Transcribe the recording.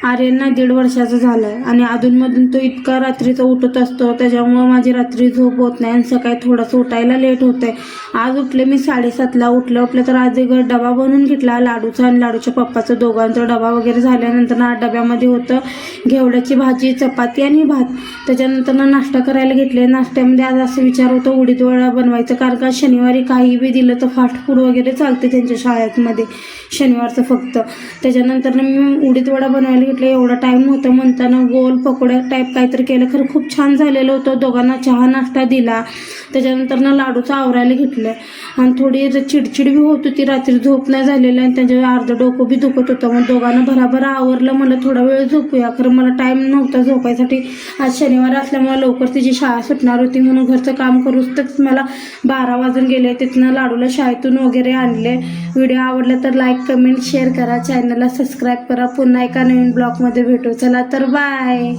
आर्यनना 1.5 वर्षाचा झालाय आणि अधूनमधून तो इतका रात्रीचा उठत असतो, त्याच्यामुळे माझी रात्री झोप होत नाही आणि सकाळी थोडंसं उठायला लेट होतंय. आज उठले मी 7:30ला. उठलं तर आज एक डबा बनवून घेतला लाडूचा आणि लाडूच्या पप्पाचा, दोघांचा डबा वगैरे झाल्यानंतर आज डब्यामध्ये होतं घेवड्याची भाजी, चपाती आणि भात. त्याच्यानंतर नाश्ता करायला घेतले. नाश्त्यामध्ये आज असं विचार होतं उडीद वडा बनवायचं, कारण का शनिवारी काही बी दिलं तर फास्ट फूड वगैरे चालते त्यांच्या शाळेमध्ये शनिवारचं फक्त. त्याच्यानंतर मी उडीद वडा बनवायला घेतलं. एवढा टाईम नव्हता म्हणताना गोल पकोड्या टाईप काहीतरी केलं, खरं खूप छान झालेलं होतं. दोघांना चहा नाश्ता दिला. त्याच्यानंतर लाडूचं आवरायला घेतलं आणि थोडी चिडचिड बी होत होती, रात्री झोप नाही झालेलं आणि त्याच्यावर अर्धं डोकं बी दुखत होतं. मग दोघांना भराभरा आवरलं. मला थोडा वेळ झोपूया, खरं मला टाईम नव्हता झोपायसाठी. आज शनिवार असल्यामुळे लवकर तिची शाळा सुटणार होती म्हणून घरचं काम करूच तर मला 12 वाजून गेले. तिथनं लाडूला शाळेतून वगैरे आणले. व्हिडिओ आवडला तर लाईक, कमेंट, शेअर करा. चॅनलला सबस्क्राईब करा. पुन्हा एका नवीन ब्लॉगमध्ये भेटू. चला तर बाय.